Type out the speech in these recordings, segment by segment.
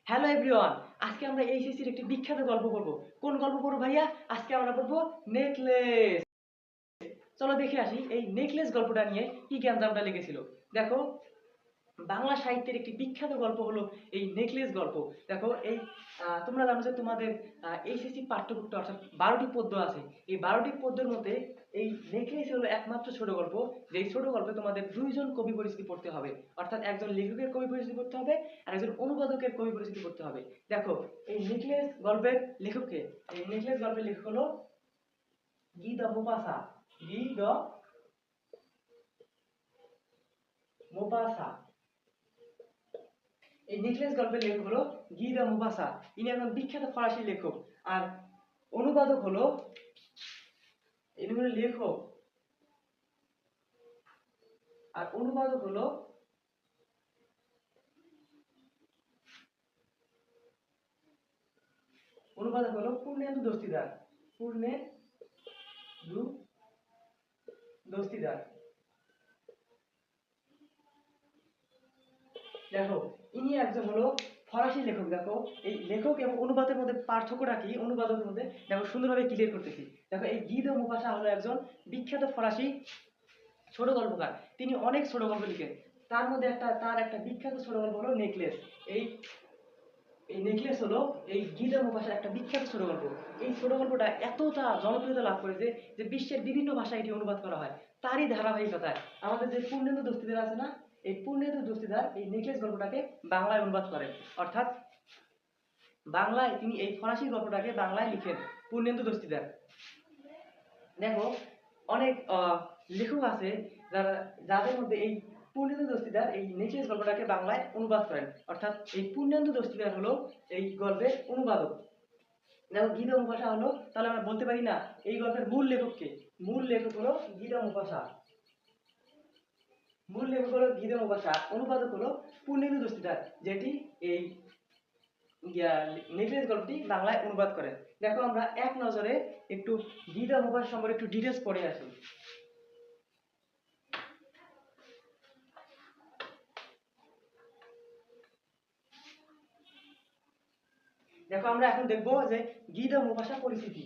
Hello everyone, আজকে আমরা এইচএসসির একটি বিখ্যাত গল্প পড়ব। কোন গল্প পড়ব ভাইয়া? আজকে আমরা পড়ব নেকলেস। চলো দেখে আসি এই নেকলেস গল্পটা নিয়ে কি গ্যাঞ্জামটা লেগেছিল। দেখো, বাংলা সাহিত্যের একটি বিখ্যাত গল্প হলো এই নেকলেস গল্প। দেখো এই তোমরা জানো যে তোমাদের এইচএসসি পাঠ্যপুস্তক অর্থাৎ 12টি পদ্য আছে। এই 12টি পদ্যের মধ্যে এই নেকলেস হলো একমাত্র ছোট গল্প, যেই ছোট গল্পে তোমাদের দুইজন কবি পরিচিতি পড়তে হবে, অর্থাৎ একজন লেখকের কবি পরিচিতি পড়তে হবে আর একজন অনুবাদকের কবি পরিচিতি পড়তে হবে। দেখো এই নেকলেস গল্পের লেখককে, এই নেকলেস গল্পের লেখক হলো গি দ্য মোপাসা। গি দ্য মোপাসা। এই নেকলেস গল্পের লেখক হলো গি দ্য মুভাসা। ইনি একজন বিখ্যাত ফরাসি লেখক। আর অনুবাদক হলো, ইনি হলো লেখক আর অনুবাদক হলো পূর্ণেন্দু দস্তিদার। পূর্ণেন্দু দস্তিদার। দেখো ইনি একজন হলো ফরাসি লেখক। দেখো এই লেখক এবং অনুবাদের মধ্যে পার্থক্যটা কি, অনুবাদের মধ্যে দেখো সুন্দরভাবে ক্লিয়ার করতেছি। দেখো এই গি দ্য মুভাসা হলো একজন বিখ্যাত ফরাসি ছোট গল্পকার। তিনি অনেক ছোট গল্প লিখেন। তার একটা বিখ্যাত ছোট গল্প হলো নেকলেস। এই এই নেকলেস হলো এই গি দ্য মুভাসার একটা বিখ্যাত ছোট গল্প। এই ছোট গল্পটা এতটা জনপ্রিয়তা লাভ করেছে যে বিশ্বের বিভিন্ন ভাষায় এটি অনুবাদ করা হয়। তারই ধারাবাহিকতায় আমাদের যে পূর্ণেন্দু দস্তিদার আছে না, এই পূর্ণেন্দু দস্তিদার এই নেকলেস গল্পটাকে বাংলায় অনুবাদ করেন। অর্থাৎ বাংলায় তিনি এই ফরাসি গল্পটাকে বাংলায় লিখেন পূর্ণেন্দু দস্তিদার। দেখো অনেক লেখক আছে যারা, যাদের মধ্যে এই পূর্ণেন্দু দস্তিদার এই নেকলেস গল্পটাকে বাংলায় অনুবাদ করেন। অর্থাৎ এই পূর্ণেন্দু দস্তিদার হলো এই গল্পের অনুবাদক। দেখো গি দ্য মুভাসা হলো, তাহলে আমরা বলতে পারি না এই গল্পের মূল লেখককে? মূল লেখক হলো গি দ্য মুভাসা। মূল লেখক হলো গি দ্য মুভাসা, অনুবাদক হলো পূর্ণেন্দু দস্তিদার, যেটি এই নেকলেস গল্পটি বাংলায় অনুবাদ করেন। দেখো আমরা এক নজরে একটু গি দ্য মুভাসা সম্পর্কে একটু ডিটেলস পড়ে আসি। দেখো আমরা এখন দেখবো যে গি দ্য মুভাসা পরিস্থিতি।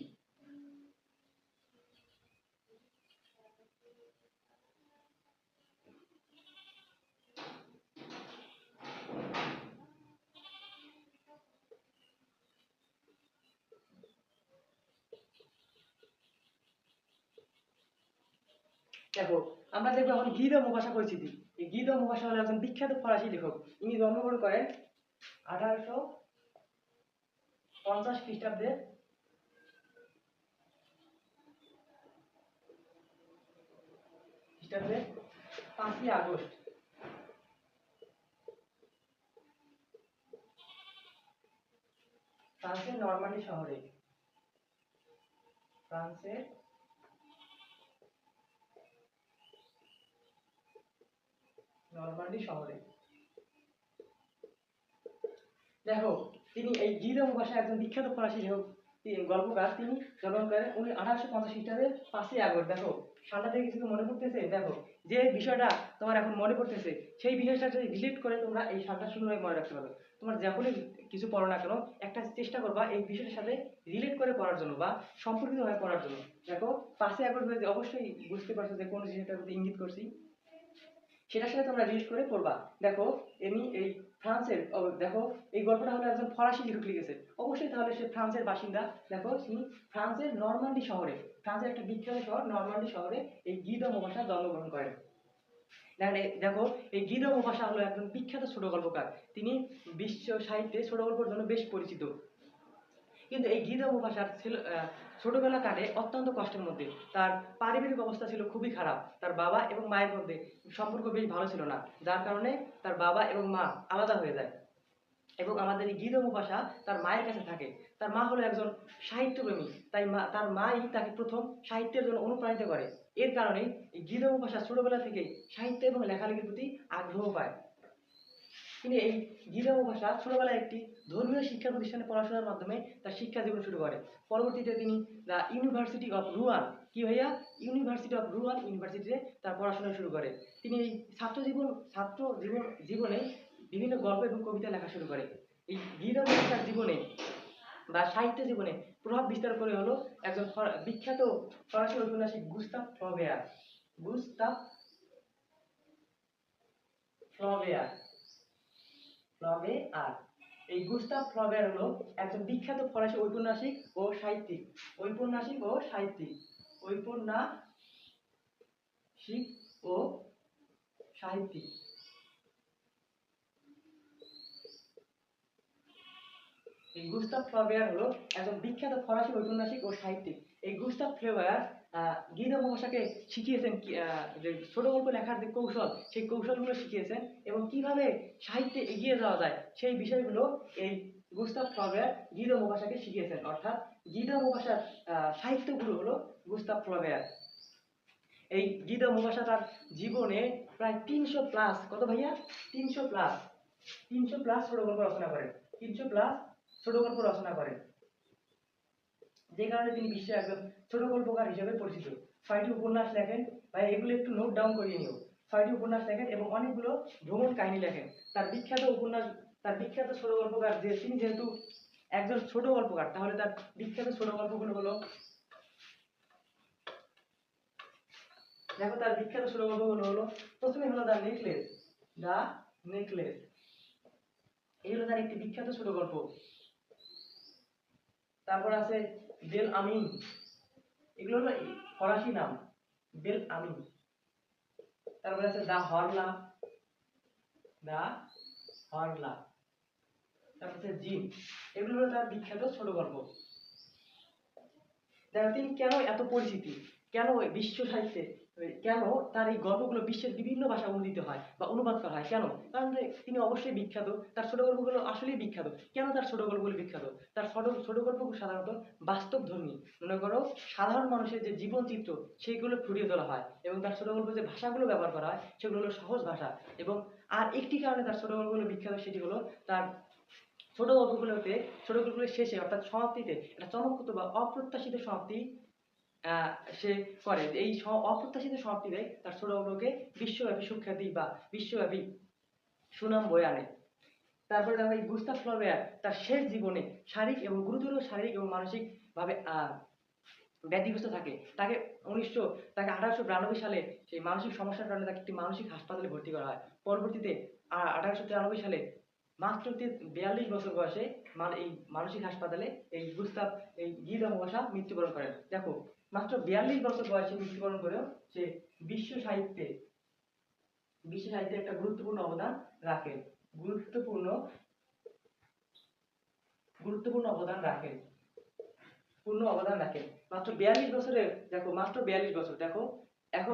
দেখো আমরা দেখবো এখন গি দ্য মুভাসা পরিস্থিতি। এই গি দ্য মুভাসা হলো একজন বিখ্যাত ফরাসি লেখক। ইনি জন্মগ্রহণ করেন 1850 খ্রিস্টাব্দে। 5ই আগস্ট ফ্রান্সের নরমান্ডি শহরে। ফ্রান্সের নরমান্ডি শহরে। দেখো তিনি এই গি দ্য মুভাসা একজন বিখ্যাত ফরাসি লেখক, গল্পকার। তিনি জন্মগ্রহণ করেন 1850 খ্রিস্টাব্দে 5ই আগস্ট। দেখো সালটা থেকে কিছু মনে পড়তেছে? দেখো যে বিষয়টা তোমার এখন মনে পড়তেছে সেই বিষয়টা যদি রিলেট করে তোমরা এই সালটা সুন্দরভাবে মনে রাখতে পারবে। তোমার যখনই কিছু পড়ো না কেন একটা চেষ্টা করবা এই বিষয়টার সাথে রিলেট করে পড়ার জন্য বা সম্পর্কিতভাবে পড়ার জন্য। দেখো 5ই আগস্ট অবশ্যই বুঝতে পারছো যে কোন জিনিসটার প্রতি ইঙ্গিত করছি, সেটার সাথে তোমরা রিলেট করে পড়বা। দেখো এমনি এই ফ্রান্সের দেখো এই গল্পটা হলো একজন ফরাসি লেখক লিখেছে, অবশ্যই তাহলে সে ফ্রান্সের বাসিন্দা। দেখো তিনি ফ্রান্সের নরমান্ডি শহরে, ফ্রান্সের একটা বিখ্যাত শহর নরমান্ডি শহরে এই গি দ্য মুভাসা জন্মগ্রহণ করেন। দেখো এই গি দ্য মুভাসা হলো একজন বিখ্যাত ছোট গল্পকার। তিনি বিশ্ব সাহিত্যে ছোট গল্পের জন্য বেশ পরিচিত। কিন্তু এই গি দ্য মুভাসার ছোটবেলা কাটে অত্যন্ত কষ্টের মধ্যে। তার পারিবারিক অবস্থা ছিল খুবই খারাপ। তার বাবা এবং মায়ের মধ্যে সম্পর্ক বেশ ভালো ছিল না, যার কারণে তার বাবা এবং মা আলাদা হয়ে যায় এবং আমাদের এই গি দ্য মুভাসা তার মায়ের কাছে থাকে। তার মা হলো একজন সাহিত্যপ্রেমী, তাই তার মাই তাকে প্রথম সাহিত্যের জন্য অনুপ্রাণিত করে। এর কারণেই এই গি দ্য মুভাসা ছোটবেলা থেকেই সাহিত্য এবং লেখালেখির প্রতি আগ্রহ পায়। তিনি এই গি দ্য মুভাসা ছোটবেলায় একটি ধর্মীয় শিক্ষা প্রতিষ্ঠানে পড়াশোনার মাধ্যমে তার শিক্ষা জীবন শুরু করে। পরবর্তীতে তিনি দ্য ইউনিভার্সিটি অফ রুয়ান, কি ভাইয়া? ইউনিভার্সিটি অফ রুয়ান ইউনিভার্সিটিতে তার পড়াশোনা শুরু করে। তিনি এই ছাত্র জীবনে বিভিন্ন গল্প এবং কবিতা লেখা শুরু করে। এই গিরম মহাশার জীবনে বা সাহিত্য জীবনে প্রভাব বিস্তার করে হলো একজন বিখ্যাত ফরাসি ঔপন্যাসিক Gustave Flaubert. Gustave Flaubert Flaubert এই গুস্তাভ ফ্লবেয়ার হলো একজন বিখ্যাত ফরাসি ঔপন্যাসিক ও সাহিত্যিক। ঔপন্যাসিক ও সাহিত্যিক। ঔপন্যাসিক ও সাহিত্যিক। এই গুস্তাভ ফ্লবেয়ার হলো একজন বিখ্যাত ফরাসি ঔপন্যাসিক ও সাহিত্যিক। এই গুস্তাভ ফ্লবেয়ার গিরম ভাষাকে শিখিয়েছেন যে ছোট গল্প লেখার যে কৌশল, সেই কৌশলগুলো শিখিয়েছেন এবং কিভাবে সাহিত্যে এগিয়ে যাওয়া যায় সেই বিষয়গুলো এই গুস্তাভ ফ্লবেয়ার গিরম ভাষাকে শিখিয়েছেন। অর্থাৎ গিরম ভাষার সাহিত্য গুরু হলো গুস্তাভ ফ্লবেয়ার। এই গিরম ভাষা তার জীবনে প্রায় 300 প্লাস, কত ভাইয়া, 300 প্লাস, 300 প্লাস ছোট গল্প রচনা করেন। 300 প্লাস ছোট গল্প রচনা করেন, যে কারণে তিনি বিশ্বের একজন ছোট গল্পকার হিসেবে পরিচিত। 6টি উপন্যাস লেখেন, ভাই এগুলো একটু নোট ডাউন করিয়ে নিও। 6টি উপন্যাস লেখেন এবং অনেকগুলো ভ্রমণ কাহিনী লেখেন। তার বিখ্যাত উপন্যাস, তার বিখ্যাত ছোট গল্পকার যে তিনি যেহেতু একজন ছোট গল্পকার, তাহলে তার বিখ্যাত ছোট গল্পগুলো হলো, দেখো তার বিখ্যাত ছোট গল্পগুলো হলো, প্রথমে হলো দ্য নেকলেস। দ্য নেকলেস এই হলো তার একটি বিখ্যাত ছোট গল্প। তারপর আছে বেল আমিন, এগুলো হলো ফরাসি নাম, বেল আমিন। তারপরে আছে দা হরলা, দা হরলা। তারপর আছে জিন, এগুলো হলো তার বিখ্যাত ছোট গল্প। দেখো তিনি কেন এত পরিচিতি, কেন বিশ্ব সাহিত্যে, কেন তার এই গল্পগুলো বিশ্বের বিভিন্ন ভাষায় অনুদিত হয় বা অনুবাদ করা হয়, কেন? কারণ তিনি অবশ্যই বিখ্যাত, তার ছোট গল্পগুলো আসলেই বিখ্যাত। কেন তার ছোট গল্পগুলো বিখ্যাত? তার ছোট গল্পগুলো সাধারণত বাস্তবধর্মী, মনে করো সাধারণ মানুষের যে জীবন চিত্র সেইগুলো ফুটিয়ে তোলা হয় এবং তার ছোট গল্পে যে ভাষাগুলো ব্যবহার করা হয় সেগুলো হলো সহজ ভাষা। এবং আর একটি কারণে তার ছোট গল্পগুলো বিখ্যাত, সেটি হলো তার ছোট গল্পগুলোতে, ছোট গল্পগুলোর শেষে অর্থাৎ সমাপ্তিতে একটা চমকপ্রদ বা অপ্রত্যাশিত সমাপ্তি আহ সে করে। এই অপ্রত্যাশিত সমাপ্তিতে তার ছোট গল্পকে বিশ্বব্যাপী সুখ্যাতি বা বিশ্বব্যাপী সুনাম বয়ে আনে। তারপরে দেখো এই গুস্তাভ ফ্লবেয়ার তার শেষ জীবনে শারীরিক এবং গুরুতর শারীরিক এবং মানসিক ভাবে ব্যাধিগ্রস্ত থাকে। তাকে 1892 সালে সেই মানসিক সমস্যার কারণে তাকে একটি মানসিক হাসপাতালে ভর্তি করা হয়। পরবর্তীতে 1893 সালে মাত্র 42 বছর বয়সে এই মানসিক হাসপাতালে এই গুস্তাভ, এই গিরম ভাষা মৃত্যুবরণ করেন। দেখো মাত্র 42 বছর বয়সে মৃত্যুবরণ করেও সে বিশ্ব সাহিত্যে একটা গুরুত্বপূর্ণ অবদান রাখেন। গুরুত্বপূর্ণ অবদান রাখেন, পূর্ণ অবদান রাখেন। মাত্র 42 বছরে, দেখো মাত্র 42 বছর, দেখো এখন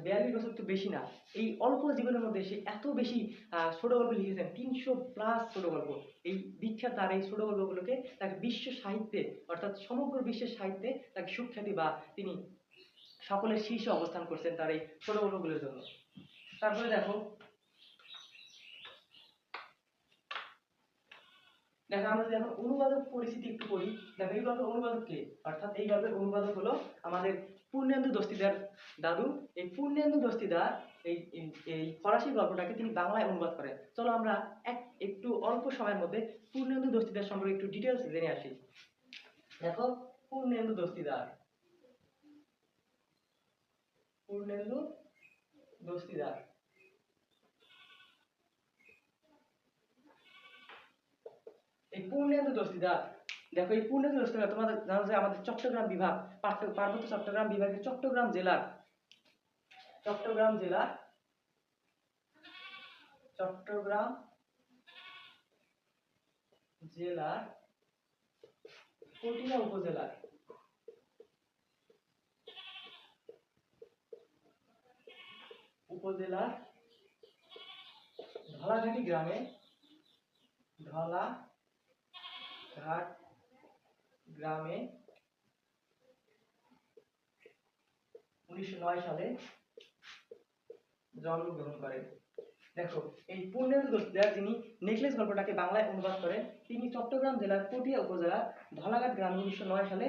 42 বছর তো বেশি না, এই অল্প জীবনের মধ্যে সে এত বেশি ছোট গল্প লিখেছেন, 300 প্লাস ছোট গল্প। এই বিখ্যাত তার এই ছোট গল্পগুলোকে তাকে বিশ্ব সাহিত্যে অর্থাৎ সমগ্র বিশ্বের সাহিত্যে তাকে সুখ্যাতি বা তিনি সকলের শীর্ষে অবস্থান করছেন তার এই ছোট গল্পগুলোর জন্য। তারপরে দেখো আমরা যদি এখন অনুবাদক পরিচিতি একটু করি, দেখো এই গল্পের অনুবাদক কে? অর্থাৎ এই গল্পের অনুবাদক হলো আমাদের পূর্ণেন্দু দস্তিদার দাদু। এই পূর্ণেন্দু দস্তিদার এই এই ফরাসি গল্পটাকে তিনি বাংলায় অনুবাদ করেন। চলো আমরা একটু অল্প সময়ের মধ্যে পূর্ণেন্দু দস্তিদার সম্পর্কে একটু ডিটেলস জেনে আসি। দেখো পূর্ণেন্দু দস্তিদার, পূর্ণেন্দু দস্তিদার এই পূর্ণেন্দু দস্তিদার, দেখো এই পূর্ণেন্দু দস্তিদার তোমাদের জানো যে আমাদের চট্টগ্রাম বিভাগ, পার্বত্য চট্টগ্রাম বিভাগের চট্টগ্রাম জেলার চট্টগ্রাম জেলার কটিয়া উপজেলার ধলাঘাটি গ্রামে, ধলাঘাট গ্রামে 1909 সালে জন্মগ্রহণ করেন। দেখো এই পূর্ণেন্দু দস্তিদার যিনি নেকলেস গল্পটাকে বাংলায় অনুবাদ করেন, তিনি চট্টগ্রাম জেলার পটিয়া উপজেলার ধলাঘাট গ্রামে 1909 সালে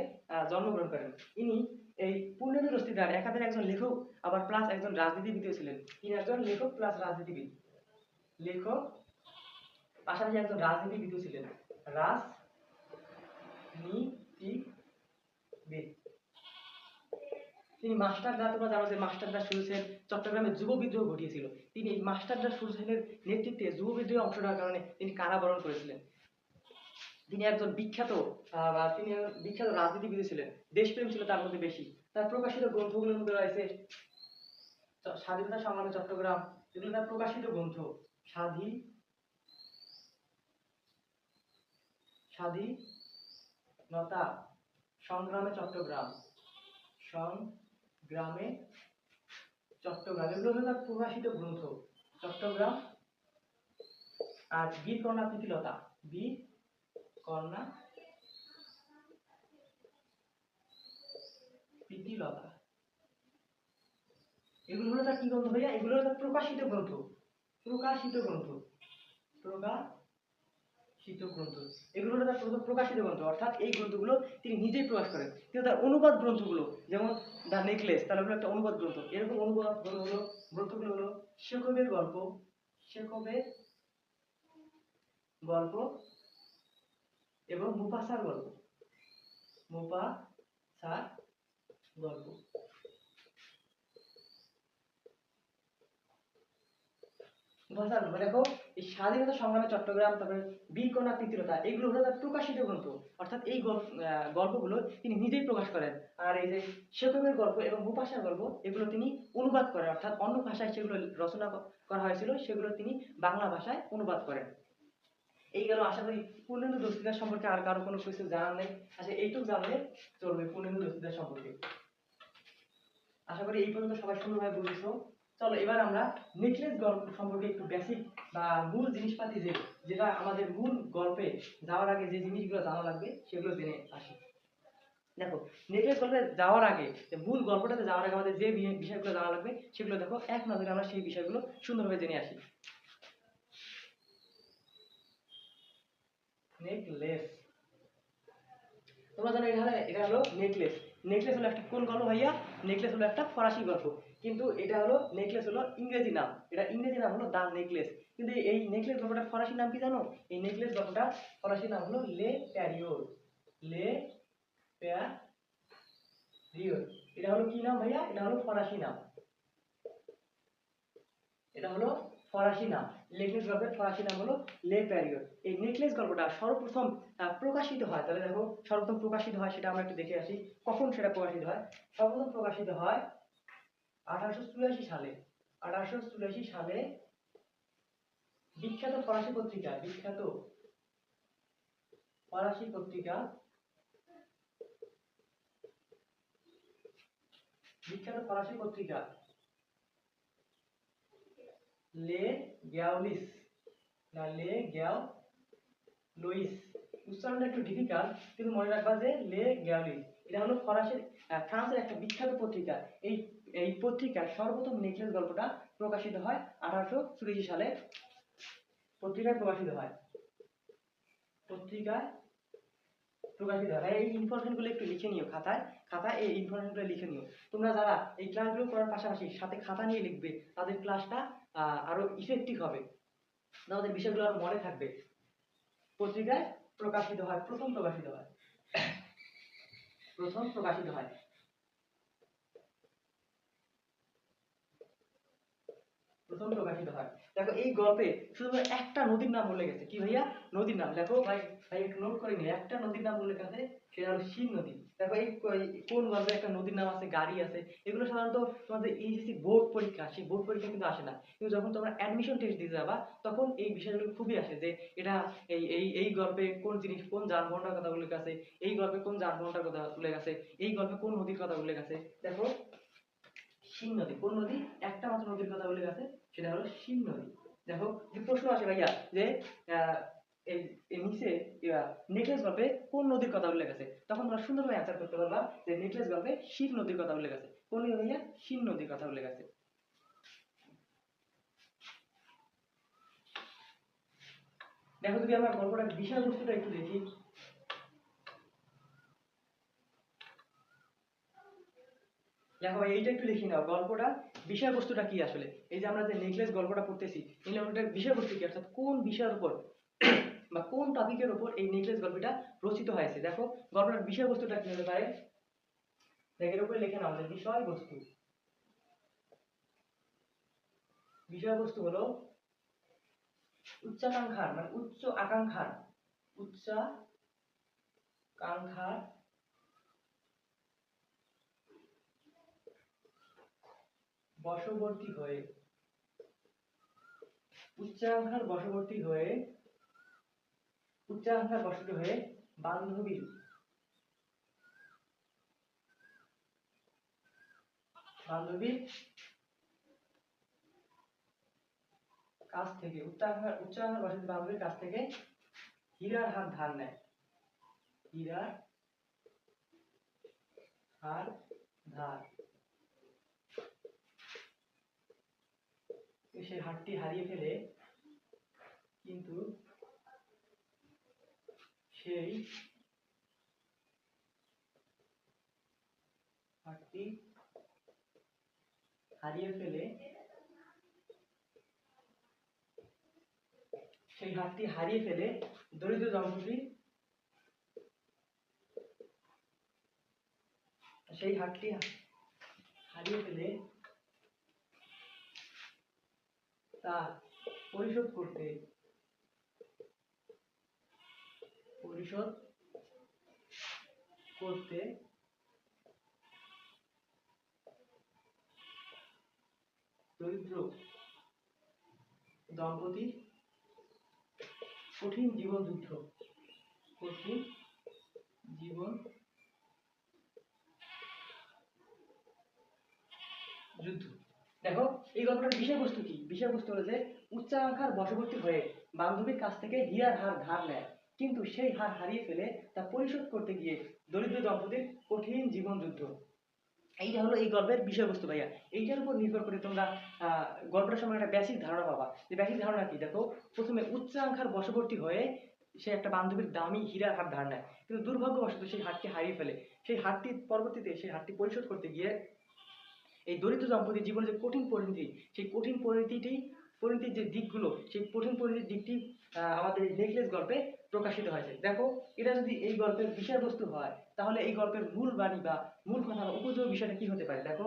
জন্মগ্রহণ করেন। ইনি এই পূর্ণেন্দু দস্তিদার একাধারে একজন লেখক আবার প্লাস একজন রাজনীতিবিদও ছিলেন। তিনি একজন লেখক প্লাস রাজনীতিবিদ, লেখক পাশাপাশি একজন রাজনীতিবিদও ছিলেন, রাজনীতিবিদ। তিনি মাস্টারদা, তোমরা জানো যে মাস্টারদা সুরসেন চট্টগ্রামে যুব বিদ্রোহ ঘটিয়েছিল। তিনি এই মাস্টারদা সুরসেনের নেতৃত্বে যুব বিদ্রোহে অংশ নেওয়ার কারণে তিনি কারাবরণ করেছিলেন। তিনি একজন বিখ্যাত বিখ্যাত রাজনীতিবিদ ছিলেন, দেশপ্রেম ছিল তার মধ্যে বেশি। তার প্রকাশিত গ্রন্থগুলোর মধ্যে রয়েছে স্বাধীনতা সংগ্রামে চট্টগ্রাম, এগুলো তার প্রকাশিত গ্রন্থ। স্বাধীনতা সংগ্রামে চট্টগ্রাম, সংগ্রামে চট্টগ্রাম, এগুলো হলো তার প্রকাশিত গ্রন্থ। চট্টগ্রাম। আর বীর কন্যা প্রীতিলতা, বীর কন্যা প্রীতিলতা, এগুলো হলো তার কি গ্রন্থ ভাইয়া? এগুলো হলো তার প্রকাশিত গ্রন্থ। প্রকাশিত গ্রন্থ, প্রকাশিত গ্রন্থ, এগুলো হলো তার প্রকাশিত গ্রন্থ, অর্থাৎ এই গ্রন্থগুলো তিনি নিজেই প্রকাশ করেন। কিন্তু তার অনুবাদ গ্রন্থগুলো, যেমন দ্য নেকলেস, তার হলো একটা অনুবাদ গ্রন্থ। এরকম অনুবাদ গ্রন্থগুলো হলো শেখবের গল্প, শেখবের গল্প এবং মুফাসার গল্প, মুফাসার গল্প। দেখো, এই স্বাধীনতা সংগ্রামে চট্টগ্রাম, তারপরে বীর কন্যা প্রীতিলতা, এগুলো হলো তার প্রকাশিত গ্রন্থ, অর্থাৎ এই গল্পগুলো তিনি নিজেই প্রকাশ করেন। আর এই যে শেখবের গল্প এবং মুফাসার গল্প, এগুলো তিনি অনুবাদ করেন, অর্থাৎ অন্য ভাষায় সেগুলো রচনা করা হয়েছিল, সেগুলো তিনি বাংলা ভাষায় অনুবাদ করেন। এই গেল। আশা করি পূর্ণেন্দু দস্তিদার সম্পর্কে আর কারো কোনো কিছু জানার নেই। আচ্ছা, এইটুকু জানলে চলবে পূর্ণেন্দু দস্তিদার সম্পর্কে। আশা করি এই পর্যন্ত সবাই সুন্দরভাবে বুঝেছো। চলো এবার আমরা নেকলেস গল্প সম্পর্কে একটু বেসিক বা মূল জিনিসপাতি যেটা আমাদের মূল গল্পে যাওয়ার আগে যে জিনিসগুলো জানা লাগবে সেগুলো জেনে আসি। দেখো, নেকলেস গল্পে যাওয়ার আগে, মূল গল্পটাতে যাওয়ার আগে আমাদের যে বিষয়গুলো জানা লাগবে সেগুলো দেখো এক নজরে আমরা সেই বিষয়গুলো সুন্দরভাবে জেনে আসি। নেকলেস, তোমরা জানো এটা হলো নেকলেস। নেকলেস হলো একটা কোন গল্প ভাইয়া? নেকলেস হলো একটা ফরাসি গল্প, কিন্তু এটা হলো নেকলেস হলো ইংরেজি নাম, এটা ইংরেজি নাম হলো দা নেকলেস। কিন্তু এই নেকলেস গল্পটার ফরাসি নাম কি জানো? এই নেকলেস গল্পটা ফরাসি নাম হলো লে প্যারিওর, লে প্যারিওর। এটা হলো কি নাম ভাইয়া? এটা হলো ফরাসি নাম, এটা হলো ফরাসি নাম। নেকলেস গল্পের ফরাসি নাম হলো লে প্যারিওর। এই নেকলেস গল্পটা সর্বপ্রথম প্রকাশিত হয়, তাহলে দেখো সর্বপ্রথম প্রকাশিত হয় সেটা আমরা একটু দেখে আসি কখন সেটা প্রকাশিত হয়। সর্বপ্রথম প্রকাশিত হয় 1884 সালে। 1884 সালে বিখ্যাত ফরাসি পত্রিকা, বিখ্যাত ফরাসি পত্রিকা, বিখ্যাত ফরাসি পত্রিকা লে গ্যাউলিস, না লে গ্যাউলুইস, উচ্চারণটা একটু ডিফিকাল্ট, কিন্তু মনে রাখবা যে লে গ্যাউলিস এটা হলো ফ্রান্সের একটা বিখ্যাত পত্রিকা। এই এই পত্রিকায় সর্বপ্রথম নেকলেস গল্পটা প্রকাশিত হয় 1884 সালে। পত্রিকায় প্রকাশিত হয়, পত্রিকায় প্রকাশিত হয়। এই ইনফরমেশনগুলো একটু লিখে নিও খাতায়, খাতায় এই ইনফরমেশনগুলো লিখে নিও। তোমরা যারা এই ক্লাসগুলো করার পাশাপাশি সাথে খাতা নিয়ে লিখবে, তাদের ক্লাসটা আরো ইফেক্টিভ হবে, আমাদের বিষয়গুলো আরো মনে থাকবে। পত্রিকায় প্রকাশিত হয়, প্রথম প্রকাশিত হয়, প্রথম প্রকাশিত হয়। প্রথম প্রকাশিত হয়। দেখো এই গল্পে শুধু একটা নদীর নাম উল্লেখ আছে। কি ভাইয়া? নদীর নাম। দেখো ভাই, একটু নোট করে নিও, একটা নদীর নাম উল্লেখ আছে, সেটা হলো শিব নদী। দেখো এই কোন গল্পে একটা নদীর নাম আছে, গাড়ি আছে, এগুলো সাধারণত তোমাদের এইচএসসি বোর্ড পরীক্ষা, সেই বোর্ড পরীক্ষা কিন্তু আসে না, কিন্তু যখন তোমরা অ্যাডমিশন টেস্ট দিতে যাবা তখন এই বিষয়গুলো খুবই আসে, যে এটা এই এই এই গল্পে কোন জিনিস, কোন যানবাহনটার কথা উল্লেখ আছে, এই গল্পে কোন যানবাহনটার কথা উল্লেখ আছে, এই গল্পে কোন নদীর কথা উল্লেখ আছে। দেখো শিব নদী, কোন নদী? একটা মাত্র নদীর কথা উল্লেখ আছে, সেটা হলো শিব নদী। দেখো যে প্রশ্ন আসে ভাইয়া যে এই নিচে নেকলেস গল্পে কোন নদীর কথা উল্লেখ আছে, তখন তোমরা সুন্দরভাবে অ্যান্সার করতে পারবা যে নেকলেস গল্পে শিব নদীর কথা উল্লেখ আছে। কোন নদী ভাইয়া? শিব নদীর কথা উল্লেখ আছে। দেখো যদি আমরা গল্পটার বিষয়বস্তুটা একটু দেখি, দেখো এইটা একটু লিখে নাও, গল্পটা বিষয়বস্তুটা কি আসলে। এই যে আমরা যে নেকলেস গল্পটা পড়তেছি, এই গল্পটার বিষয়বস্তু কি, অর্থাৎ কোন বিষয়ের উপর বা কোন টপিকের উপর এই নেকলেস গল্পটা রচিত হয়েছে। দেখো গল্পটার বিষয়বস্তুটা কি হতে পারে, এর উপরে লিখে নাও যে বিষয়বস্তু। বিষয়বস্তু হলো উচ্চাকাঙ্ক্ষার মানে উচ্চ আকাঙ্ক্ষার, উচ্চাকাঙ্ক্ষার বশবর্তী হয়ে, উচ্চাকাঙ্ক্ষার বশবর্তী হয়ে, উচ্চাকাঙ্ক্ষার বশবর্তী হয়ে বান্ধবীর কাছ থেকে, উচ্চাকাঙ্ক্ষার বশবর্তী বান্ধবীর কাছ থেকে হীরার হার ধার নেয়, হীরার হার ধার। সে হারটি হারিয়ে ফেলে, কিন্তু সেই হারটি হারিয়ে ফেলে, সেই হারটি হারিয়ে ফেলে দরিদ্র দম্পতি, সেই হারটি হারিয়ে ফেলে তা পরিশোধ করতে দরিদ্র দম্পতি কঠিন জীবন যুদ্ধ, কঠিন জীবন যুদ্ধ। দেখো এই গল্পটার বিষয়বস্তু কি, বিষয়বস্তু হলো যে উচ্চাকাঙ্ক্ষার বশবর্তী হয়ে বান্ধবীর কাছ থেকে হীরার হার ধার নেয়, কিন্তু সেই হার হারিয়ে ফেলে তা পরিশোধ করতে গিয়ে দরিদ্র দম্পতির কঠিন জীবন যুদ্ধ। এইটা হলো এই গল্পের বিষয়বস্তু ভাইয়া। এইটার উপর নির্ভর করে তোমরা গল্পটার সময় একটা বেসিক ধারণা পাবা। যে বেসিক ধারণা কি, দেখো প্রথমে উচ্চাকাঙ্ক্ষার বশবর্তী হয়ে সে একটা বান্ধবীর দামি হীরার হার ধার নেয়, কিন্তু দুর্ভাগ্যবশত সেই হারটি হারিয়ে ফেলে। সেই হারটি পরবর্তীতে সেই হারটি পরিশোধ করতে গিয়ে এই দরিদ্র দম্পতির জীবনে যে কঠিন পরিণতি, সেই কঠিন পরিণতির যে দিকগুলো, সেই কঠিন পরিণতির দিকটি আমাদের নেকলেস গল্পে প্রকাশিত হয়েছে। দেখো এটা যদি এই গল্পের বিষয়বস্তু হয়, তাহলে এই গল্পের মূল বাণী বা মূল কথা বা উপযোগ বিষয়টা কি হতে পারে। দেখো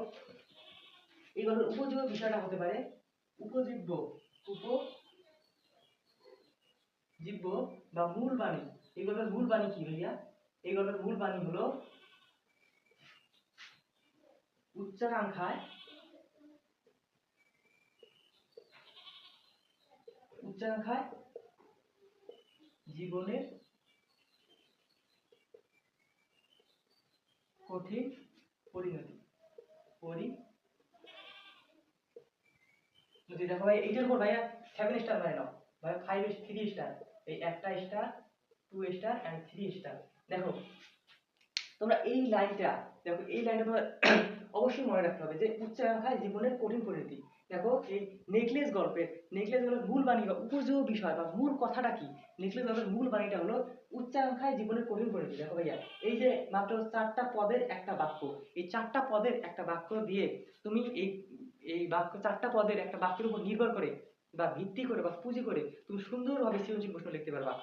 এই গল্পের উপযোগ বিষয়টা হতে পারে উপজীব্য, উপজীব্য বা মূল বাণী। এই গল্পের মূল বাণী কি ভাইয়া, এই গল্পের মূল বাণী হলো উচ্চাকাঙ্ক্ষায় জীবনের কঠিন পরিণতি। দেখো ভাই এইটার উপর ভাইয়া 7 স্টার বানাই নাও ভাই, 3 স্টার, এই একটা স্টার, 2 স্টার এন্ড 3 স্টার। দেখো তোমরা এই লাইনটা, দেখো এই লাইনটা তোমরা অবশ্যই মনে রাখতে হবে যে উচ্চাকাঙ্ক্ষায় জীবনের কঠিন পরিণতি। দেখো এই নেকলেস গল্পের মূল বাণী বা উপযোগ বিষয় বা মূল কথাটা কি, নেকলেস গল্পের মূল বাণীটা হলো উচ্চাকাঙ্ক্ষায় জীবনের কঠিন পরিণতি। দেখো ভাইয়া এই যে মাত্র 4টা পদের একটা বাক্য, এই 4টা পদের একটা বাক্য দিয়ে তুমি এই বাক্য 4টা পদের একটা বাক্যের উপর নির্ভর করে বা ভিত্তি করে বা পুঁজি করে তুমি সুন্দরভাবে সৃজনশীল প্রশ্ন লিখতে পারবা।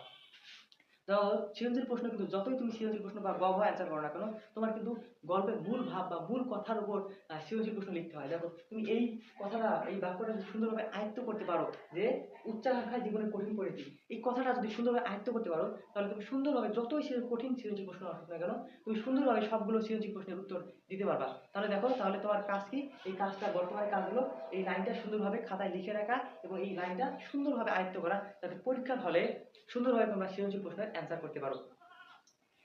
তো সৃজনশীল প্রশ্ন কিন্তু যতই তুমি সৃজনশীল প্রশ্ন বা গল্প অ্যান্সার করো না কেন, তোমার কিন্তু গল্পের মূল ভাব বা মূল কথার উপর সৃজনশীল প্রশ্ন লিখতে হয়। দেখো তুমি এই কথাটা, এই বাক্যটা যদি সুন্দরভাবে আয়ত্ত করতে পারো যে উচ্চাকাঙ্ক্ষায় জীবনের কঠিন পরিণতি, এই কথাটা যদি সুন্দরভাবে আয়ত্ত করতে পারো, তাহলে তুমি সুন্দরভাবে যতই কঠিন সৃজনশীল প্রশ্ন আসুক না কেন, তুমি সুন্দরভাবে সবগুলো সৃজনশীল প্রশ্নের উত্তর দিতে পারবা। তাহলে দেখো, তাহলে তোমার কাজ কি, এই কাজটা বর্তমানে কাজ হলো এই লাইনটা সুন্দরভাবে খাতায় লিখে রাখা এবং এই লাইনটা সুন্দরভাবে আয়ত্ত করা, যাতে পরীক্ষার হলে সুন্দরভাবে তোমরা সৃজনশীল প্রশ্নের অ্যান্সার করতে পারো।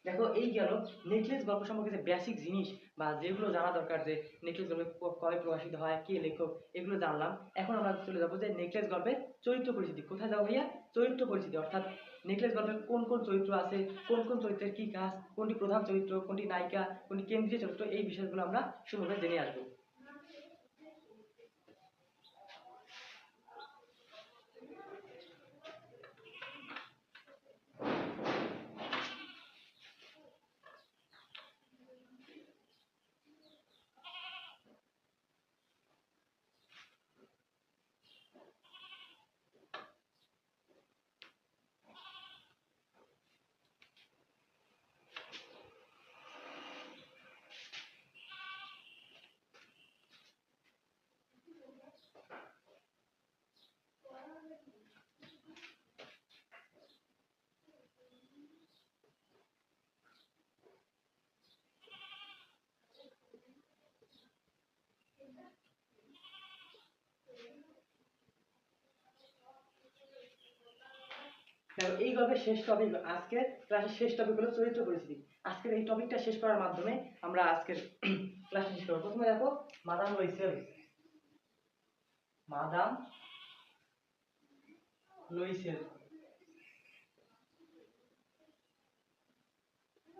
দেখো এই গেল নেকলেস গল্প সম্পর্কে যে বেসিক জিনিস বা যেগুলো জানা দরকার, যে নেকলেস গল্প কবে প্রকাশিত হয়, কে লেখক, এগুলো জানলাম। এখন আমরা চলে যাবো যে নেকলেস গল্পের চরিত্র পরিচিতি। কোথায় যাবো ভাইয়া, চরিত্র পরিচিতি, অর্থাৎ নেকলেস গল্পের কোন কোন চরিত্র আছে, কোন কোন চরিত্রের কি কাজ, কোনটি প্রধান চরিত্র, কোনটি নায়িকা, কোনটি কেন্দ্রীয় চরিত্র, এই বিষয়গুলো আমরা সুন্দরভাবে জেনে আসবো। বিপ্লবের শেষ টপিক, আজকের ক্লাসের শেষ টপিক হলো চরিত্র পরিচিতি। আজকের এই টপিকটা শেষ করার মাধ্যমে আমরা আজকের ক্লাস শেষ করব। প্রথমে দেখো মাদাম লুইসেল। মাদাম লুইসেল,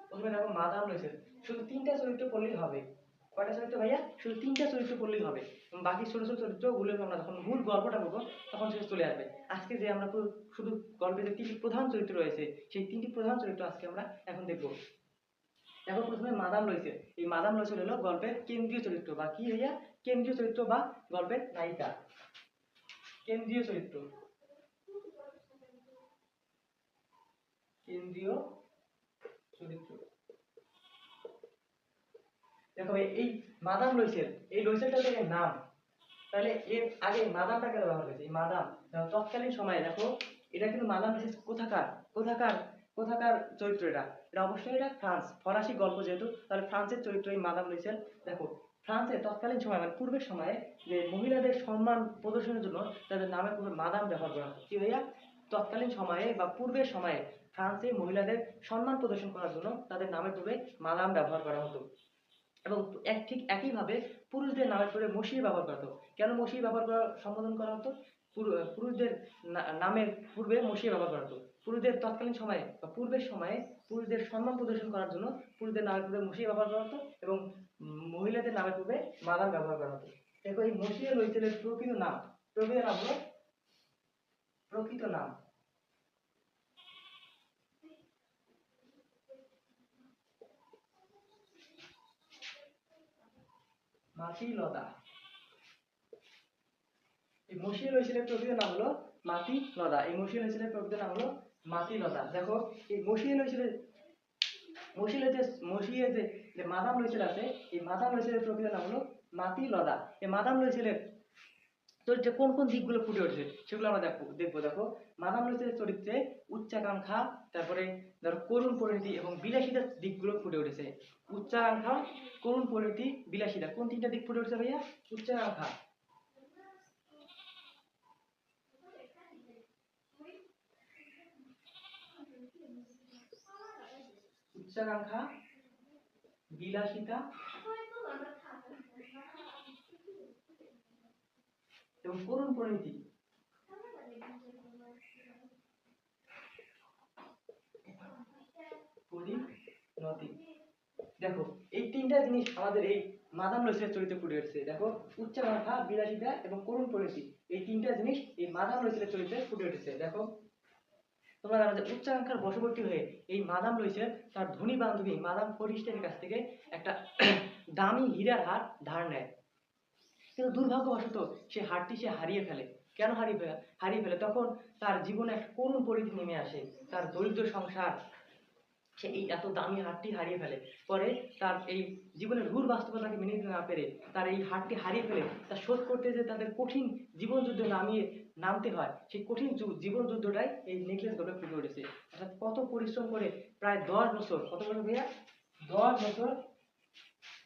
প্রথমে দেখো মাদাম লুইসেল। শুধু তিনটা চরিত্র পড়লেই হবে। কয়টা চরিত্র ভাইয়া? শুধু তিনটা চরিত্র পড়লেই হবে। বাকি ছোট ছোট চরিত্রগুলো আমরা যখন মূল গল্পটা পড়বো তখন সেটা চলে আসবে। আজকে যে আমরা শুধু গল্পে যে তিনটি প্রধান চরিত্র রয়েছে সেই তিনটি প্রধান চরিত্র আজকে আমরা এখন দেখবো। দেখো প্রথমে মাদাম লুইসেল। এই মাদাম লুইসেল হলো গল্পের কেন্দ্রীয় চরিত্র বা কি ভাইয়া? কেন্দ্রীয় চরিত্র বা গল্পের নায়িকা। কেন্দ্রীয় চরিত্র, কেন্দ্রীয় চরিত্র। দেখো এই মাদাম লুইসেল, এই লুইসেলটা হচ্ছে এর নাম, তাহলে এর আগে মাদামটা কেন ব্যবহার হয়েছে? এই মাদাম তৎকালীন সময়ে দেখো এটা কিন্তু মাদাম লুইসেল কোথাকার কোথাকার কোথাকার চরিত্র? এটা অবশ্যই এটা ফ্রান্স, ফরাসি গল্প যেহেতু, তাহলে ফ্রান্সের চরিত্র এই মাদাম লুইসেল। দেখো ফ্রান্সে তৎকালীন সময় মানে পূর্বের সময়ে যে মহিলাদের সম্মান প্রদর্শনের জন্য তাদের নামের পূর্বে মাদাম ব্যবহার করা হতো। কি ভাইয়া? তৎকালীন সময়ে বা পূর্বের সময়ে ফ্রান্সে মহিলাদের সম্মান প্রদর্শন করার জন্য তাদের নামের পূর্বে মাদাম ব্যবহার করা হতো। এবং ঠিক একইভাবে পুরুষদের নামের পরে মসিয়ে ব্যবহার করা হতো। কেন মসিয়ে ব্যবহার করা সম্বোধন করা হতো? পুরুষদের নামের পূর্বে মসিয়ে ব্যবহার করা হতো। পুরুষদের তৎকালীন সময়ে বা পূর্বের সময়ে পুরুষদের সম্মান প্রদর্শন করার জন্য পুরুষদের নামের পূর্বে মসিয়ে ব্যবহার করা হতো এবং মহিলাদের নামের পূর্বে মাদাম ব্যবহার করা হতো। দেখো এই মসিয়ে লুইসেলের প্রকৃত নাম হলো প্রকৃত নাম মাতিলদা। এই মসিয়ে লুইসেলের প্রকৃত নাম হলো মাতিলদা। এই মসিয়ে লুইসেলের প্রকৃত নাম হলো মাতিলদা। দেখো এই মসিয়ে লুইসেলের মসিয়ে যে মাদাম লুইসেল আছে, এই মাদাম লুইসেলের প্রকৃত নাম হলো মাতিলদা। এই মাদাম লুইসেলের চরিত্রে কোন কোন দিকগুলো ফুটে উঠেছে সেগুলো আমরা দেখবো। দেখো মাদাম লুইসেলের চরিত্রে উচ্চাকাঙ্ক্ষা, তারপরে ধরো করুণ পরিণতি এবং বিলাসিতার দিকগুলো ফুটে উঠেছে। উচ্চাকাঙ্ক্ষা, করুণ পরিণতি, বিলাসিতা, কোন তিনটা দিক ফুটে উঠেছে ভাইয়া? উচ্চাকাঙ্ক্ষা, উচ্চাকাঙ্ক্ষা, বিলাসিতা এবং করুণ পরিণতি। দেখো এই তিনটা জিনিস আমাদের এই মাদাম লুইসেলের চরিত্রে ফুটে উঠছে। দেখো উচ্চাকাঙ্ক্ষা, বিলাসিতা এবং করুণ পরিণতি, এই তিনটা জিনিস এই মাদাম লুইসেলের চরিত্রে ফুটে উঠেছে। দেখো তোমরা জানো যে উচ্চাকাঙ্ক্ষার বশবর্তী হয়ে এই মাদাম লুইসেল তার ধনী বান্ধবী মাদাম ফরিস্টের কাছ থেকে একটা দামি হীরার হার ধার নেয়, কিন্তু দুর্ভাগ্যবশত সে হারটি সে হারিয়ে ফেলে। কেন হারিয়ে ফেলে? তখন তার জীবনে একটা করুণ পরিস্থিতি নেমে আসে। তার দরিদ্র সংসার, সে এই এত দামি হারটি হারিয়ে ফেলে। পরে তার এই জীবনের রূঢ় বাস্তবতাকে মেনে নিতে না পেরে তার এই হারটি হারিয়ে ফেলে তা শোধ করতে যে তাদের কঠিন জীবন যুদ্ধে নামতে হয়, সেই কঠিন জীবন যুদ্ধটাই এই নেকলেস গল্পে ফুটে উঠেছে। অর্থাৎ কত পরিশ্রম করে, প্রায় 10 বছর, কত বছর ভাইয়া? 10 বছর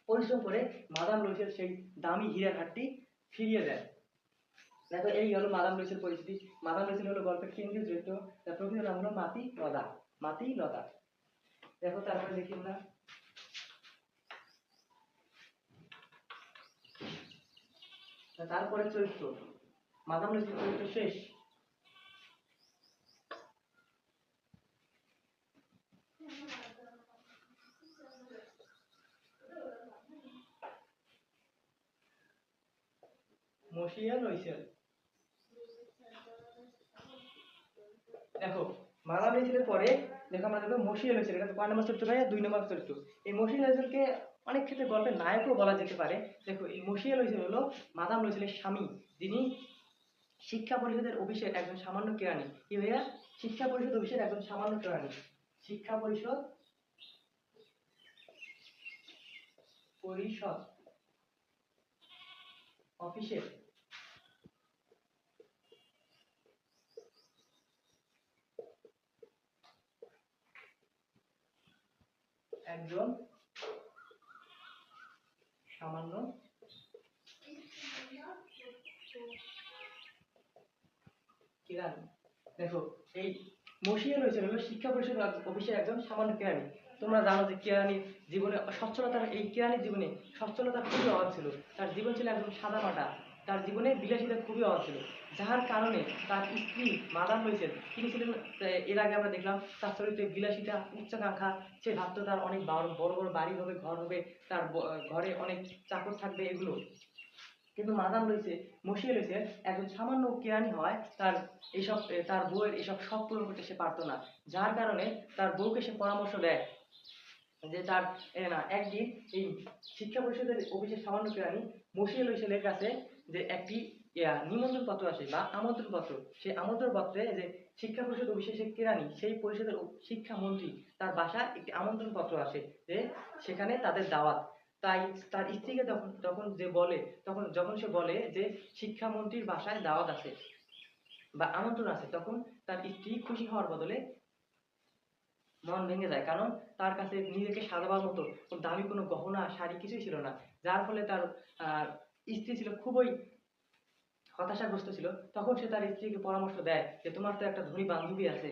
পরিশ্রম করে মাদাম লুইসেল সেই দামি হীরার হারটি ফিরিয়ে দেয়। দেখো এই হলো মাদাম লুইসেল পরিচিতি। মাদাম লুইসেল হলো গল্পের কেন্দ্রীয় চরিত্র, তার প্রকৃত নাম হলো মাতিলদা। মাতিলদা। দেখো তারপরে দেখি আমরা তারপরে চরিত্র, মাদাম লুইসেল চরিত্র শেষ। মসিয়ে লুইসেল। দেখো মাদাম লুইসেলের পরে দেখো আমরা দেখবো মসিয়ে লুইসেল। এটা কয় নম্বর চরিত্র ভাইয়া? 2 নম্বর চরিত্র। এই মসিয়ে লুইসেলকে অনেক ক্ষেত্রে গল্পের নায়কও বলা যেতে পারে। দেখো এই মসিয়ে লুইসেল হলো মাদাম লুইসেলের স্বামী, যিনি শিক্ষা পরিষদের অফিসের একজন সামান্য কেরানি। কি ভাইয়া? শিক্ষা পরিষদ অফিসের একজন সামান্য কেরানি। শিক্ষা পরিষদ অফিসের একজন সামান্য কেরানি। দেখো এই মসিয়ে রয়েছে হলো শিক্ষা পরিষদ অফিসের একজন সামান্য কেরানি। তোমরা জানো যে কেরানির জীবনে সচ্ছলতার, এই কেরানির জীবনে সচ্ছলতার খুবই অভাব ছিল। তার জীবন ছিল একদম সাদামাটা, তার জীবনে বিলাসিতার খুবই অভাব ছিল, যার কারণে তার স্ত্রী মাদাম লুইসেল, তিনি ছিলেন, এর আগে আমরা দেখলাম তার চরিত্রে বিলাসিতা, উচ্চাকাঙ্ক্ষা। সে ভাবতো তার অনেক বড় বড় বাড়ি হবে, ঘর হবে, তার ঘরে অনেক চাকর থাকবে, এগুলো। কিন্তু মাদাম লুইসে মসিয়ে লুইসের একজন সামান্য কেরানি হয়, তার এইসব তার বউয়ের এইসব শখ পূরণ করতে সে পারতো না, যার কারণে তার বউকে সে পরামর্শ দেয় যে তার না একদিন এই শিক্ষা পরিষদের অফিসের সামান্য কেরানি মসিয়ে লুইসেলের কাছে যে একটি নিমন্ত্রণ পত্র আসে বা আমন্ত্রণ পত্র। সেই আমন্ত্রণ পত্রে যে শিক্ষা পরিষদ অফিসের সে কেরানি, সেই পরিষদের শিক্ষামন্ত্রী, তার বাসায় একটি আমন্ত্রণ পত্র আসে যে সেখানে তাদের দাওয়াত। তাই তার স্ত্রীকে তখন তখন যে বলে তখন যখন সে বলে যে শিক্ষামন্ত্রীর বাসায় দাওয়াত আছে বা আমন্ত্রণ আছে, তখন তার স্ত্রী খুশি হওয়ার বদলে মন ভেঙে যায়, কারণ তার কাছে নিজেকে সাজাবার মতো দামি কোনো গহনা শাড়ি কিছুই ছিল না। যার ফলে তার স্ত্রী ছিল খুবই হতাশাগ্রস্ত ছিল। তখন সে তার স্ত্রীকে পরামর্শ দেয় যে তোমার তো একটা ধনী বান্ধবী আছে,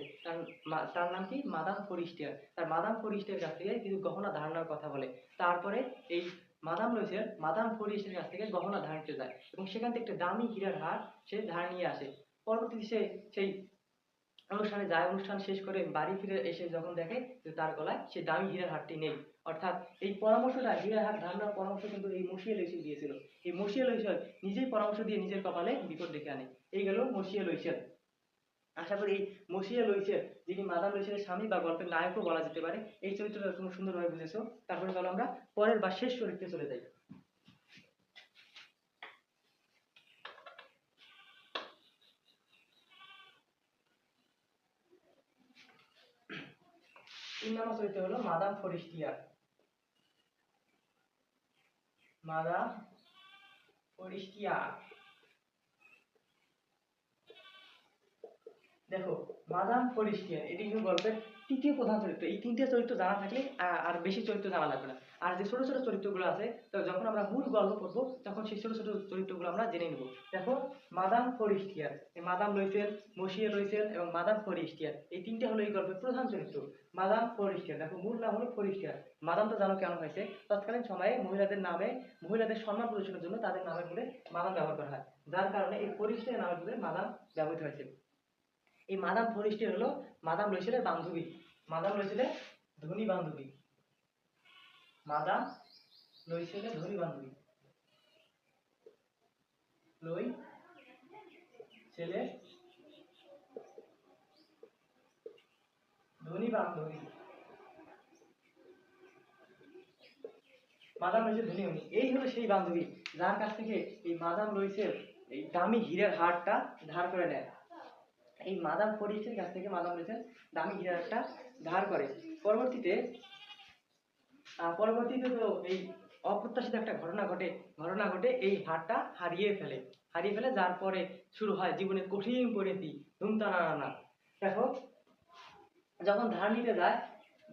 তার নাম কি মাদাম ফরিস্টিয়ার, তার মাদাম ফরিস্টিয়ার কাছ থেকে কিছু গহনা ধারণার কথা বলে। তারপরে এই মাদাম লুইসেল মাদাম ফরিস্টিয়ার কাছ থেকে গহনা ধার নিতে যায় এবং সেখান থেকে একটা দামি হীরার হার সে ধার নিয়ে আসে। পরবর্তীতে সে সেই অনুষ্ঠানে যায়, অনুষ্ঠান শেষ করে বাড়ি ফিরে এসে যখন দেখে যে তার গলায় সে দামি হীরার হারটি নেই। অর্থাৎ এই পরামর্শটা, হীরার হার ধার নেওয়ার পরামর্শ কিন্তু এই মসিয়ে লুইসেল দিয়েছিল। এই মসিয়ে লুইসেল নিজেই পরামর্শ দিয়ে নিজের কপালে বিপদ ডেকে আনে। এই গেল মসিয়ে লুইসেল। আশা করি এই মসিয়ে লুইসেল, যিনি মাদাম লুইসেলের স্বামী বা গল্পের নায়কও বলা যেতে পারে, এই চরিত্রটা তুমি সুন্দরভাবে বুঝেছো। তারপরে চলো আমরা পরের বা শেষ চরিত্রে চলে যাই। 3 নম্বর চরিত্র হলো মাদাম ফরিস্টিয়ার। মাদাম ফরিস্টিয়ার, দেখো মাদাম ফরিস্টিয়ার এটি কিন্তু গল্পের তৃতীয় প্রধান চরিত্র। এই 3টে চরিত্র জানা থাকলে আর বেশি চরিত্র জানা লাগবে না। আর যে ছোট ছোট চরিত্রগুলো আছে, তো যখন আমরা মূল গল্প পড়বো তখন সেই ছোট ছোট চরিত্রগুলো আমরা জেনে নেব। দেখো মাদাম ফরিস্টিয়ার, এই মাদাম লুইসেল, মসিয়ে লুইসেল এবং মাদাম ফরিস্টিয়ার, এই 3টে হলো এই গল্পের প্রধান চরিত্র। মাদাম ফরিস্টিয়ার, দেখো মূল নাম হলো ফরিস্টিয়ার। মাদাম তো জানো কেন হয়েছে, তৎকালীন সময়ে মহিলাদের নামে, মহিলাদের সম্মান প্রদর্শনের জন্য তাদের নামের পরে মাদাম ব্যবহার করা হয়, যার কারণে এই ফরিস্টিয়ার নামের পরে মাদাম ব্যবহৃত হয়েছে। এই মাদাম ফরিস্টিয়ার হলো মাদাম লুইসেলের বান্ধবী, মাদাম লুইসেলের ধনী বান্ধবী, মাদাম লুইসেলের ধনী বান্ধবী, লুই ছেলের ধনী বান্ধবী, মাদাম লুইসেল ধনী উনি, এই হলো সেই বান্ধবী যার কাছ থেকে এই মাদাম লুইসেল এই দামি হীরের হারটা ধার করে নেয়। এই মাদাম ফরিস্টের কাছ থেকে মাদাম লুইসেল দামি হীরের হারটা ধার করে। পরবর্তীতে পরবর্তীতে তো এই অপ্রত্যাশিত একটা ঘটনা ঘটে এই হারটা হারিয়ে ফেলে, যার পরে শুরু হয় জীবনের কঠিন পরিণতি, ধুমতানানা। দেখো যখন ধার নিতে যায়,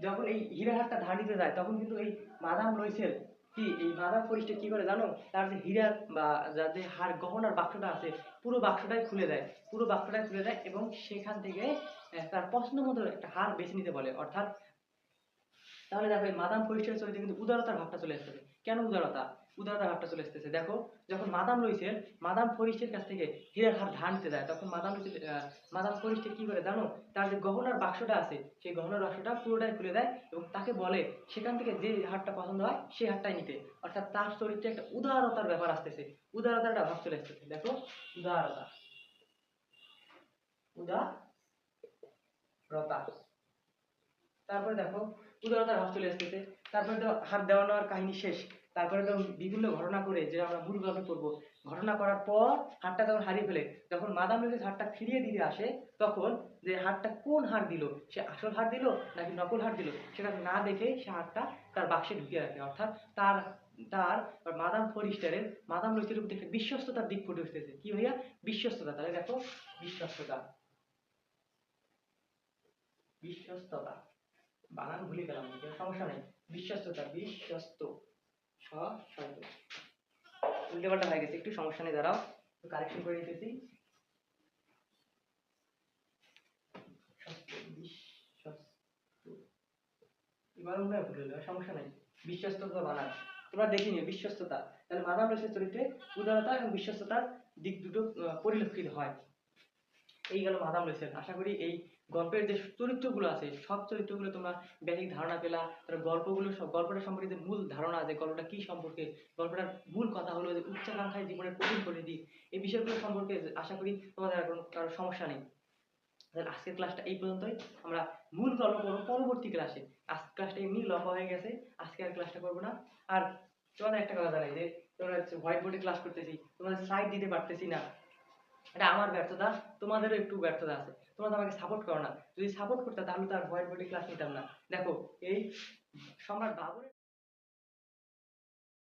যখন এই হীরা হারটা ধার নিতে যায়, তখন কিন্তু এই মাদাম লুইসেল কি, এই মাদাম ফরিস্টে কি করে জানো, তার যে হীরা বা যার যে হার গহনার বাক্সটা আছে, পুরো বাক্সটাই খুলে দেয়, পুরো বাক্সটাই খুলে দেয় এবং সেখান থেকে তার পছন্দ মতো একটা হার বেছে নিতে বলে। অর্থাৎ তাহলে দেখো এই মাদাম ফরিস্টের চরিত্রে কিন্তু উদারতার ভাবটা চলে আসতেছে। কেন উদারতার ভাবটা চলে আসতেছে, দেখো যখন মাদাম লুইসেল মাদাম ফরিস্টের কাছ থেকে হীরার হার ধার নিতে যায়, তখন মাদাম ফরিস্টের কি করে জানো, তার যে গহনার বাক্সটা আছে সেই গহনার বাক্সটা পুরোটাই খুলে দেয় এবং তাকে বলে সেখান থেকে যে হারটা পছন্দ হয় সেই হারটাই নিতে। অর্থাৎ তার চরিত্রে একটা উদারতার ব্যাপার আসতেছে, উদারতার একটা ভাব চলে আসতেছে। দেখো উদারতা, উদারতা, তারপরে দেখো উদারতার ভাব চলে আসতেছে। তারপরে তো হাত দেওয়া নেওয়ার কাহিনী শেষ। তারপরে তো বিভিন্ন ঘটনা করে, যে আমরা মূল গল্পে করবো, ঘটনা করার পর হারটা যখন হারিয়ে ফেলে, যখন মাদাম লুইস হারটা ফিরিয়ে দিতে আসে, তখন যে হারটা কোন হার দিল, সে আসল হার দিল নাকি নকল হার দিল, সেটা না দেখে সে হারটা তার বাক্সে ঢুকিয়ে রাখে। অর্থাৎ তার তার মাদাম ফরিস্টারের মাদাম লুইসের প্রতি একটা বিশ্বস্ততার দিক ফুটে উঠতেছে। কি ভাইয়া? বিশ্বস্ততা। তাহলে দেখো বিশ্বস্ততা, বিশ্বস্ততা, বানান ভুলে গেলাম, সমস্যা নেই। বিশ্বস্ততা, বিশ্বস্ত, উল্টে পাল্টা হয়ে গেছে, একটু সমস্যা নেই, দাঁড়াও কারেকশন করে নিতেছি। এবার মনে হয় ভুল হলো, সমস্যা নাই। বিশ্বস্ততা বানান তোমরা দেখে নিও বিশ্বস্ততা, তাহলে মাদাম লুইসের চরিত্রে উদারতা এবং বিশ্বস্ততার দিক দুটো পরিলক্ষিত হয়। এই গেল মাদাম লুইসের। আশা করি এই গল্পের যে চরিত্রগুলো আছে সব চরিত্রগুলো তোমরা ব্যাটিক ধারণা পেলা। তার গল্পগুলো সব, গল্পটা সম্পর্কে যে মূল ধারণা আছে, গল্পটা কি সম্পর্কে, গল্পটার মূল কথা হলো যে উচ্চাকাঙ্ক্ষায় জীবনের কঠিন পরিধি, এই বিষয়গুলো সম্পর্কে আশা করি তোমাদের আর কোনো কারো সমস্যা নেই। তাহলে আজকের ক্লাসটা এই পর্যন্তই। আমরা মূল গল্প করবো পরবর্তী ক্লাসে। আজকের ক্লাসটা এমনি লম্বা হয়ে গেছে, আজকে আর ক্লাসটা করবো না। আর তোমাদের একটা কথা জানাই যে তোমরা হোয়াইট বোর্ডে ক্লাস করতেছি, তোমাদের স্লাইড দিতে পারতেছি না, এটা আমার ব্যর্থতা, তোমাদেরও একটু ব্যর্থতা আছে। তোমরা তো আমাকে সাপোর্ট করো না, যদি সাপোর্ট করতে তাহলে তো আর হোয়াইট বোর্ডে ক্লাস নিতাম না। দেখো এই সম্রাট বাবরের